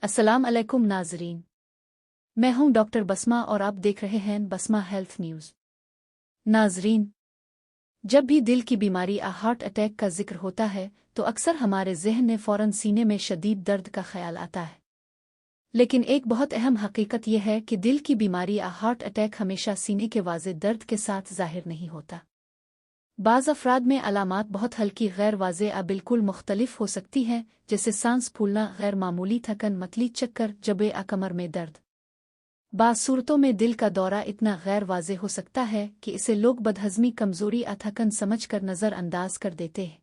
अस्सलाम अलैकुम नाजरीन। मैं हूं डॉक्टर बसमा और आप देख रहे हैं बसमा हेल्थ न्यूज़। नाजरीन, जब भी दिल की बीमारी या हार्ट अटैक का जिक्र होता है तो अक्सर हमारे जहन में फ़ौरन सीने में शदीद दर्द का ख्याल आता है। लेकिन एक बहुत अहम हकीकत यह है कि दिल की बीमारी या हार्ट अटैक हमेशा सीने के वाज़े दर्द के साथ ज़ाहिर नहीं होता। बाज़ अफराद में अलामात बहुत हल्की गैर वाज़े या बिल्कुल मुख्तलिफ हो सकती हैं, जैसे सांस फूलना, गैर मामूली थकन, मतली चक्कर, जबड़े या कमर में दर्द। बाज़ सूरतों में दिल का दौरा इतना गैर वाज़े हो सकता है कि इसे लोग बदहज़मी, कमज़ोरी या थकन समझकर नज़रअंदाज कर देते हैं।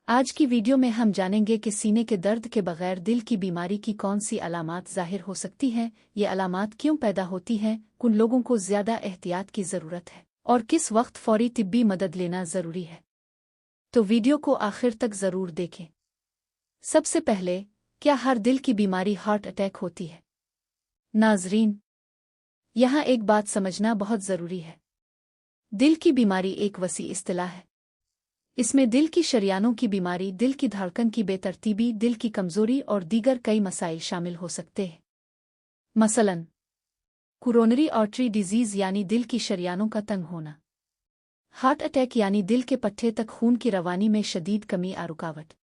आज की वीडियो में हम जानेंगे कि सीने के दर्द के बगैर दिल की बीमारी की कौन सी अलामात ज़ाहिर हो सकती हैं, ये अलामात क्यों पैदा होती हैं, कुन लोगों को ज़्यादा एहतियात की ज़रूरत है और किस वक्त फौरी तिब्बी मदद लेना ज़रूरी है। तो वीडियो को आखिर तक ज़रूर देखें। सबसे पहले, क्या हर दिल की बीमारी हार्ट अटैक होती है? नाजरीन, यहाँ एक बात समझना बहुत ज़रूरी है। दिल की बीमारी एक वसी इस्तिलाह है। इसमें दिल की शरियानों की बीमारी, दिल की धड़कन की बेतरतीबी, दिल की कमज़ोरी और दीगर कई मसाइल शामिल हो सकते हैं। मसलन, कोरोनरी आर्टरी डिजीज़ यानी दिल की शरियानों का तंग होना। हार्ट अटैक यानी दिल के पट्टे तक खून की रवानी में शदीद कमी या रुकावट।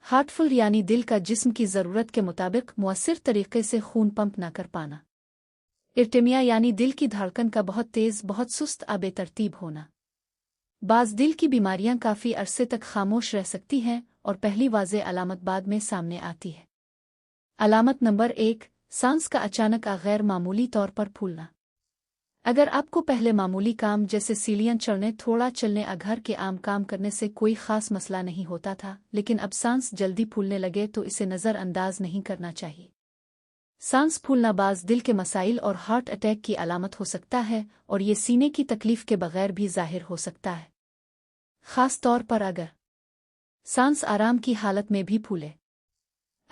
हार्टफुल यानी दिल का जिस्म की ज़रूरत के मुताबिक मुअस्सिर तरीके से खून पंप न कर पाना। इर्टिमिया यानी दिल की धड़कन का बहुत तेज़, बहुत सुस्त या बेतरतीब होना। बाज़ दिल की बीमारियां काफ़ी अरसे तक खामोश रह सकती हैं और पहली वाज़े अलामत बाद में सामने आती है। अलामत नंबर 1, सांस का अचानक गैर मामूली तौर पर फूलना। अगर आपको पहले मामूली काम जैसे सीढ़ियाँ चढ़ने, थोड़ा चलने या घर के आम काम करने से कोई ख़ास मसला नहीं होता था, लेकिन अब सांस जल्दी फूलने लगे तो इसे नज़रअंदाज नहीं करना चाहिए। सांस फूलना बाज़ दिल के मसाइल और हार्ट अटैक की अलामत हो सकता है और ये सीने की तकलीफ के बगैर भी ज़ाहिर हो सकता है। ख़ास तौर पर अगर सांस आराम की हालत में भी फूले,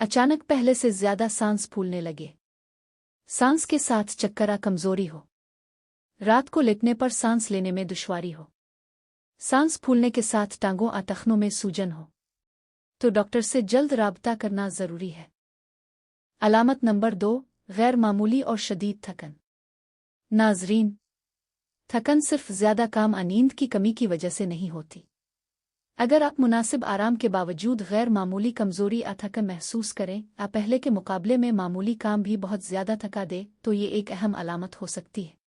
अचानक पहले से ज़्यादा सांस फूलने लगे, सांस के साथ चक्कर या कमज़ोरी हो, रात को लेटने पर सांस लेने में दुश्वारी हो, सांस फूलने के साथ टांगों या टखनों में सूजन हो, तो डॉक्टर से जल्द राबता करना ज़रूरी है। अलामत नंबर 2, गैर मामूली और शदीद थकन। नाजरीन, थकन सिर्फ ज़्यादा काम या नींद की कमी की वजह से नहीं होती। अगर आप मुनासिब आराम के बावजूद गैर मामूली कमज़ोरी या थकन महसूस करें या पहले के मुकाबले में मामूली काम भी बहुत ज़्यादा थका दे, तो ये एक अहम अलामत हो सकती है।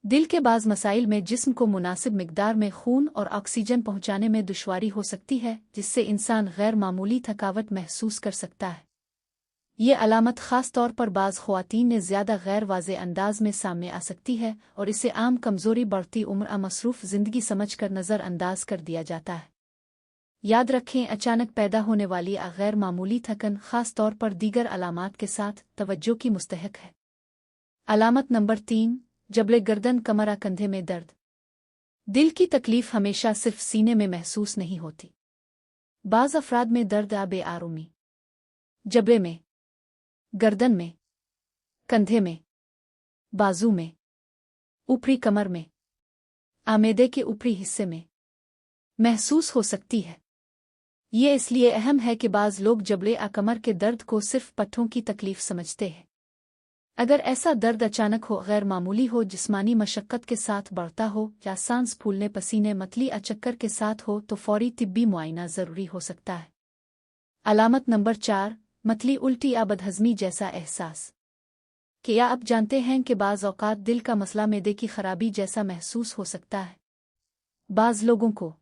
दिल के बाज़ मसाइल में जिस्म को मुनासिब मिकदार में खून और ऑक्सीजन पहुँचाने में दुश्वारी हो सकती है, जिससे इंसान गैर मामूली थकावट महसूस कर सकता है। ये अलामत ख़ास तौर पर बाज़ ख़वातीन में ज़्यादा गैर वाज़े अंदाज में सामने आ सकती है और इसे आम कमज़ोरी, बढ़ती उम्र या मसरूफ़ ज़िंदगी समझकर नज़रअंदाज कर दिया जाता है। याद रखें, अचानक पैदा होने वाली गैर मामूली थकन ख़ास तौर पर दीगर अलामात के साथ तवज्जो की मुस्तहक है। अलामत नंबर 3, जबड़े, गर्दन, कमर या कंधे में दर्द। दिल की तकलीफ हमेशा सिर्फ सीने में महसूस नहीं होती। बाज़ अफराद में दर्द या बेआरामी जबड़े में, गर्दन में, कंधे में, बाजू में, ऊपरी कमर में, आमेदे के ऊपरी हिस्से में महसूस हो सकती है। ये इसलिए अहम है कि बाज़ लोग जबड़े या कमर के दर्द को सिर्फ पट्ठों की तकलीफ समझते हैं। अगर ऐसा दर्द अचानक हो, गैर मामूली हो, जिस्मानी मशक्क़त के साथ बढ़ता हो या सांस फूलने, पसीने, मतली या चक्कर के साथ हो, तो फौरी तिब्बी मुआयना ज़रूरी हो सकता है। अलामत नंबर 4, मतली, उल्टी या बदहज़मी जैसा एहसास। क्या आप जानते हैं कि बाज़ औक़ात दिल का मसला मैदे की खराबी जैसा महसूस हो सकता है? बाज़ लोगों को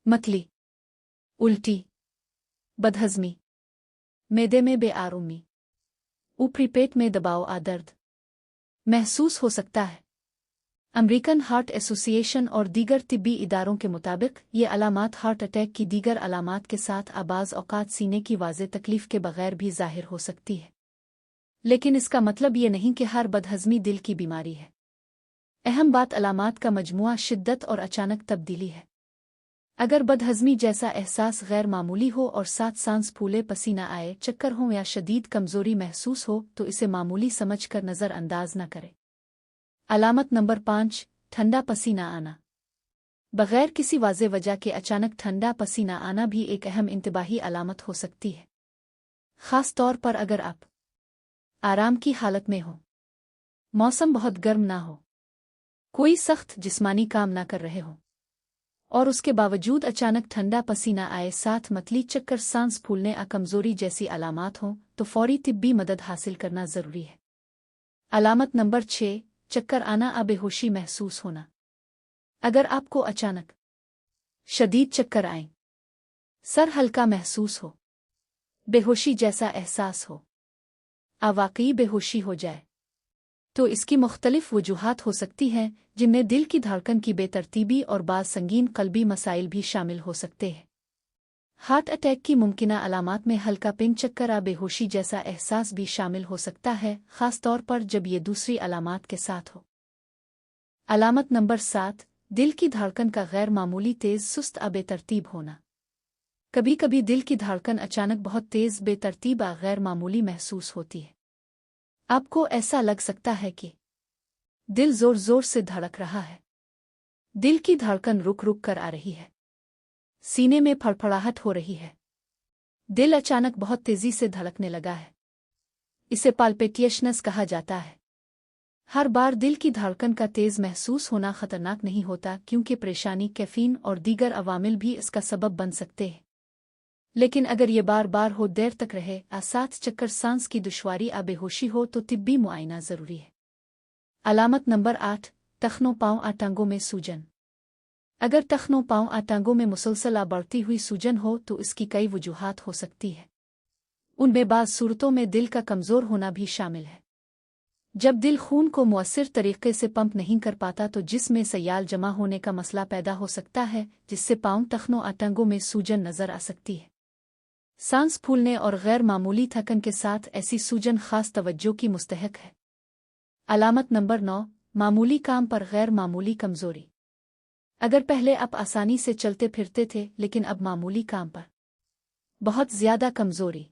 मतली, उल्टी, बदहज़मी, मैदे में बेआरामी, ऊपरी पेट में दबाव आ दर्द महसूस हो सकता है। अमेरिकन हार्ट एसोसिएशन और दीगर तिब्बी इदारों के मुताबिक ये अलामात हार्ट अटैक की दीगर अलामात के साथ बाज़ औक़ात सीने की वाज़े तकलीफ़ के बगैर भी ज़ाहिर हो सकती है। लेकिन इसका मतलब ये नहीं कि हर बदहज़मी दिल की बीमारी है। अहम बात अलामात का मजमुआ, शिद्दत और अचानक तब्दीली है। अगर बदहज़मी जैसा एहसास गैर मामूली हो और साथ सांस फूले, पसीना आए, चक्कर हो या शदीद कमज़ोरी महसूस हो, तो इसे मामूली समझकर नज़रअंदाज न करें। अलामत नंबर 5, ठंडा पसीना आना। बगैर किसी वाज़े वजह के अचानक ठंडा पसीना आना भी एक अहम इंतबाही अलामत हो सकती है। खास तौर पर अगर आप आराम की हालत में हो, मौसम बहुत गर्म ना हो, कोई सख्त जिस्मानी काम ना कर रहे हो और उसके बावजूद अचानक ठंडा पसीना आए, साथ मतली चक्कर, सांस फूलने या कमजोरी जैसी अलामात हों तो फौरी तिब्बी मदद हासिल करना जरूरी है। अलामत नंबर 6, चक्कर आना या बेहोशी महसूस होना। अगर आपको अचानक शदीद चक्कर आए, सर हल्का महसूस हो, बेहोशी जैसा एहसास हो, वाकई बेहोशी हो जाए, तो इसकी मुख्तलिफ वजूहात हो सकती हैं, जिनमें दिल की धड़कन की बेतरतीबी और बाज़ संगीन कल्बी मसाइल भी शामिल हो सकते हैं। हार्ट अटैक की मुमकिना अलामात में हल्का पिंक चक्कर या बेहोशी जैसा एहसास भी शामिल हो सकता है, ख़ास तौर पर जब ये दूसरी अलामात के साथ हो। अलामत नंबर 7, दिल की धड़कन का गैर मामूली तेज़, सुस्त या बेतरतीब होना। कभी कभी दिल की धड़कन अचानक बहुत तेज़, बेतरतीब या गैर मामूली महसूस होती है। आपको ऐसा लग सकता है कि दिल जोर जोर से धड़क रहा है, दिल की धड़कन रुक रुक कर आ रही है, सीने में फड़फड़ाहट हो रही है, दिल अचानक बहुत तेजी से धड़कने लगा है। इसे पाल्पिटेशंस कहा जाता है। हर बार दिल की धड़कन का तेज महसूस होना खतरनाक नहीं होता, क्योंकि परेशानी, कैफीन और दीगर अवामिल भी इसका सबब बन सकते हैं। लेकिन अगर ये बार बार हो, देर तक रहे, साथ चक्कर, सांस की दुश्वारी या बेहोशी हो तो तिब्बी मुआयना जरूरी है। अलामत नंबर 8, टखनों, पाँव या टांगों में सूजन। अगर टखनों, पाँव या टांगों में मुसलसल या बढ़ती हुई सूजन हो तो इसकी कई वजूहात हो सकती है। उनमें बाज़ सूरतों में दिल का कमज़ोर होना भी शामिल है। जब दिल खून को मुअस्सिर तरीके से पंप नहीं कर पाता तो जिस्म में सयाल जमा होने का मसला पैदा हो सकता है, जिससे पाँव, टखनों या टांगों में सूजन नजर आ सकती है। सांस फूलने और गैर मामूली थकन के साथ ऐसी सूजन खास तवज्जो की मुस्तहक है। अलामत नंबर 9, मामूली काम पर गैर मामूली कमजोरी। अगर पहले आप आसानी से चलते फिरते थे, लेकिन अब मामूली काम पर बहुत ज्यादा कमजोरी,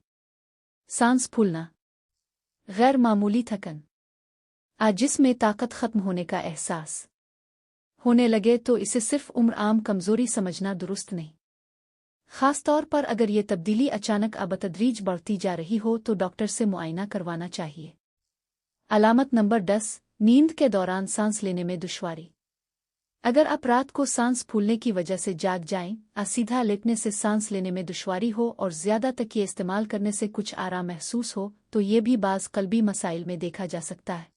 सांस फूलना, गैर मामूली थकन, जिस्म में ताकत खत्म होने का एहसास होने लगे, तो इसे सिर्फ उम्र आम कमजोरी समझना दुरुस्त नहीं। खास तौर पर अगर ये तब्दीली अचानक बतदरीज बढ़ती जा रही हो तो डॉक्टर से मुआयना करवाना चाहिए। अलामत नंबर 10, नींद के दौरान सांस लेने में दुश्वारी। अगर आप रात को सांस फूलने की वजह से जाग जाएं, सीधा लेटने से सांस लेने में दुश्वारी हो और ज्यादा तकिए इस्तेमाल करने से कुछ आराम महसूस हो, तो ये भी बाज़ कल्बी मसाइल में देखा जा सकता है।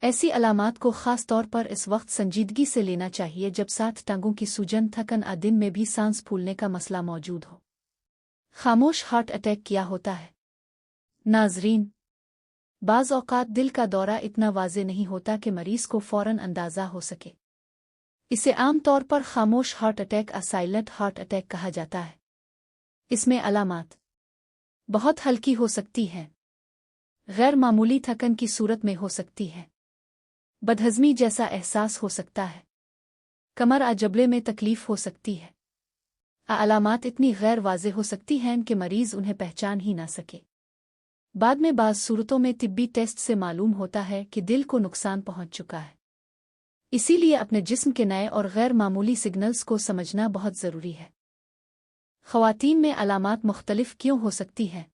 ऐसी अलामात को खास तौर पर इस वक्त संजीदगी से लेना चाहिए जब साथ टांगों की सूजन, थकन, दिन में भी सांस फूलने का मसला मौजूद हो। खामोश हार्ट अटैक क्या होता है? नाजरीन, बाज़ औक़ात दिल का दौरा इतना वाज़े नहीं होता कि मरीज़ को फ़ौरन अंदाज़ा हो सके। इसे आम तौर पर खामोश heart attack, silent heart attack कहा जाता है। इसमें अलामात बहुत हल्की हो सकती हैं, गैर मामूली थकन की सूरत में हो सकती है, बदहज़मी जैसा एहसास हो सकता है, कमर जबड़े में तकलीफ हो सकती है। अलामात इतनी गैर वाज़े हो सकती हैं कि मरीज़ उन्हें पहचान ही ना सके। बाद में बाज़ सूरतों में तिब्बी टेस्ट से मालूम होता है कि दिल को नुकसान पहुंच चुका है। इसीलिए अपने जिस्म के नए और गैर मामूली सिग्नल्स को समझना बहुत ज़रूरी है। ख़वातीन में अलामात मुख्तलिफ क्यों हो सकती हैं?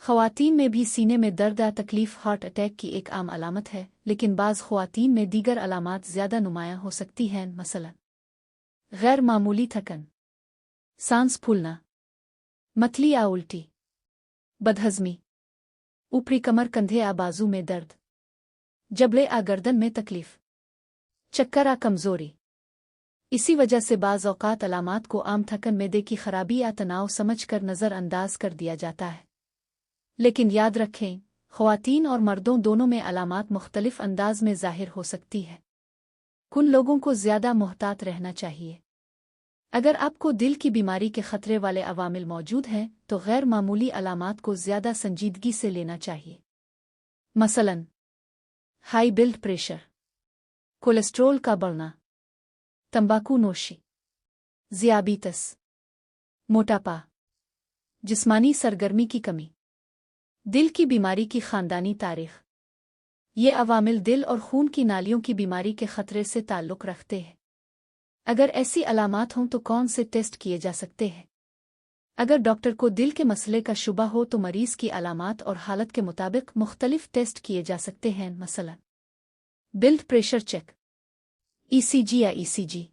ख़वातीन में भी सीने में दर्द या तकलीफ हार्ट अटैक की एक आम अलामत है, लेकिन बाज़ ख़वातीन में दीगर अलामात ज़्यादा नुमायाँ हो सकती हैं। मसलन गैर मामूली थकन, सांस फूलना, मतली या उल्टी, बदहज़मी, ऊपरी कमर, कंधे या बाजू में दर्द, जबड़े या गर्दन में तकलीफ, चक्कर या कमज़ोरी। इसी वजह से बाज़ औक़ात अलामात को आम थकन, मैदे की खराबी या तनाव समझकर नज़रअंदाज कर दिया जाता है। लेकिन याद रखें, ख़वातीन और मर्दों दोनों में अलामात मुख्तलिफ अंदाज में ज़ाहिर हो सकती है। कुन लोगों को ज़्यादा मुहतात रहना चाहिए। अगर आपको दिल की बीमारी के ख़तरे वाले अवामिल मौजूद हैं तो गैर मामूली अलामात को ज़्यादा संजीदगी से लेना चाहिए। मसलन हाई ब्लड प्रेशर, कोलेस्ट्रोल का बढ़ना, तंबाकू नोशी, ज़ियाबीतस, मोटापा, जिस्मानी सरगर्मी की कमी, दिल की बीमारी की ख़ानदानी तारीख़। ये अवामिल दिल और खून की नालियों की बीमारी के ख़तरे से ताल्लुक़ रखते हैं। अगर ऐसी अलामात हों तो कौन से टेस्ट किए जा सकते हैं? अगर डॉक्टर को दिल के मसले का शुबा हो तो मरीज की अलामात और हालत के मुताबिक मुख्तलिफ टेस्ट किए जा सकते हैं, मसलन ब्लड प्रेशर चेक, ईसीजी या ईसीजी,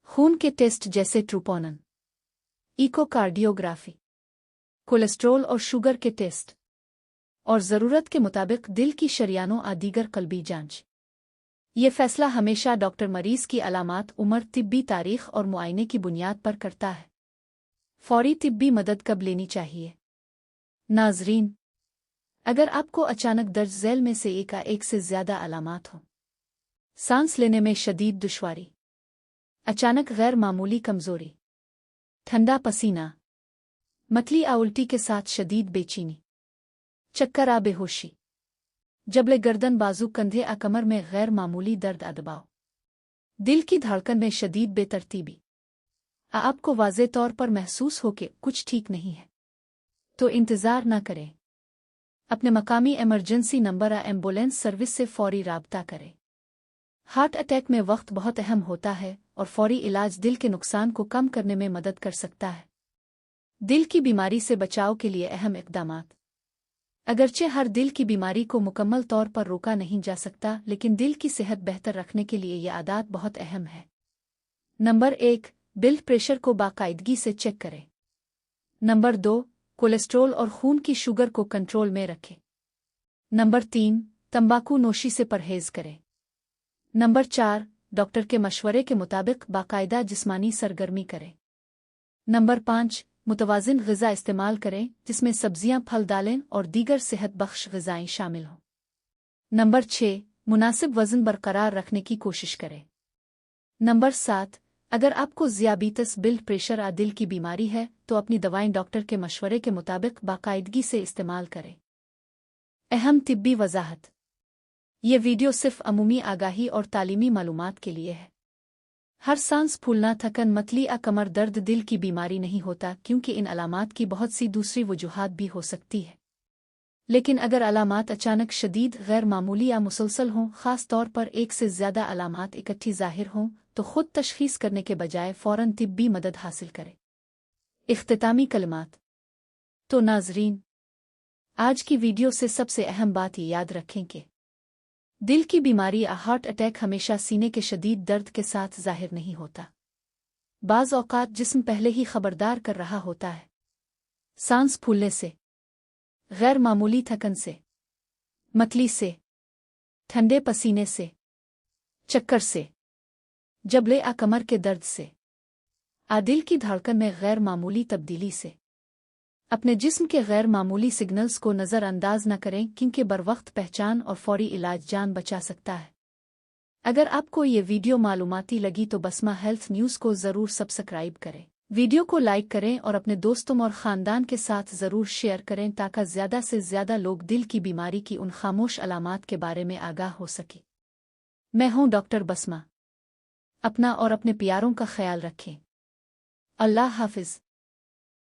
खून के टेस्ट जैसे ट्रूपोनिन, इकोकार्डियोग्राफी, कोलेस्ट्रॉल और शुगर के टेस्ट, और ज़रूरत के मुताबिक दिल की शरियानों और दीगर कल्बी जांच। ये फैसला हमेशा डॉक्टर मरीज की अलामात, उम्र, तिब्बी तारीख और मुआयने की बुनियाद पर करता है। फौरी तिब्बी मदद कब लेनी चाहिए? नाजरीन, अगर आपको अचानक दर्ज झेल में से एक से ज़्यादा अलामात हों, सांस लेने में शदीद दुश्वारी, अचानक गैर मामूली कमज़ोरी, ठंडा पसीना, मतली या उल्टी के साथ शदीद बेचैनी, चक्कर या बेहोशी, जबले गर्दन, बाजू, कंधे या कमर में गैर मामूली दर्द या दबाव, दिल की धड़कन में शदीद बेतरतीबी, आपको वाज़े तौर पर महसूस हो कि कुछ ठीक नहीं है, तो इंतज़ार न करें। अपने मकामी इमरजेंसी नंबर या एम्बुलेंस सर्विस से फौरी राब्ता करें। हार्ट अटैक में वक्त बहुत अहम होता है और फौरी इलाज दिल के नुकसान को कम करने में मदद कर सकता है। दिल की बीमारी से बचाव के लिए अहम इक़दामात। अगरचे हर दिल की बीमारी को मुकम्मल तौर पर रोका नहीं जा सकता, लेकिन दिल की सेहत बेहतर रखने के लिए ये आदत बहुत अहम है। नंबर 1, ब्लड प्रेशर को बाकायदगी से चेक करें। नंबर 2, कोलेस्ट्रॉल और खून की शुगर को कंट्रोल में रखें। नंबर 3, तंबाकू नोशी से परहेज करें। नंबर 4, डॉक्टर के मशवरे के मुताबिक बाकायदा जिस्मानी सरगर्मी करें। नंबर 5, मुतवाज़िन ग़िज़ा इस्तेमाल करें, जिसमें सब्जियां, फल, दालें और दीगर सेहत बख्श ग़िज़ाएं शामिल हों। नंबर 6, मुनासिब वज़न बरकरार रखने की कोशिश करें। नंबर 7, अगर आपको ज़ियाबीतस, ब्लड प्रेशर या दिल की बीमारी है तो अपनी दवाएं डॉक्टर के मशवरे के मुताबिक बाकायदगी से इस्तेमाल करें। अहम तिब्बी वजाहत। ये वीडियो सिर्फ अमूमी आगाही और तालीमी मालूमात के लिए है। हर सांस फूलना, थकन, मतली या कमर दर्द दिल की बीमारी नहीं होता, क्योंकि इन अलामात की बहुत सी दूसरी वजूहात भी हो सकती है। लेकिन अगर अलामात अचानक, शदीद, गैर मामूली या मुसलसल हों, ख़ास तौर पर एक से ज़्यादा अलामात इकट्ठी ज़ाहिर हों, तो खुद तशख़ीस करने के बजाय फ़ौरन तिब्बी मदद हासिल करें। इख्तितामी कलमात। तो नाज़रीन, आज की वीडियो से सबसे अहम बात ये याद रखें कि दिल की बीमारी या हार्ट अटैक हमेशा सीने के शदीद दर्द के साथ ज़ाहिर नहीं होता। बाज़ औक़ात जिस्म पहले ही खबरदार कर रहा होता है, सांस फूलने से, गैर मामूली थकन से, मतली से, ठंडे पसीने से, चक्कर से, जबले या कमर के दर्द से, दिल की धड़कन में गैर मामूली तब्दीली से। अपने जिस्म के गैर मामूली सिग्नल्स को नज़रअंदाज न करें, क्योंकि बरवक्त पहचान और फौरी इलाज जान बचा सकता है। अगर आपको ये वीडियो मालूमाती लगी तो बसमा हेल्थ न्यूज़ को ज़रूर सब्सक्राइब करें, वीडियो को लाइक करें और अपने दोस्तों और ख़ानदान के साथ ज़रूर शेयर करें, ताकि ज़्यादा से ज़्यादा लोग दिल की बीमारी की उन खामोश अलामात के बारे में आगाह हो सके। मैं हूँ डॉक्टर बसमा। अपना और अपने प्यारों का ख्याल रखें। अल्लाह हाफ़िज़।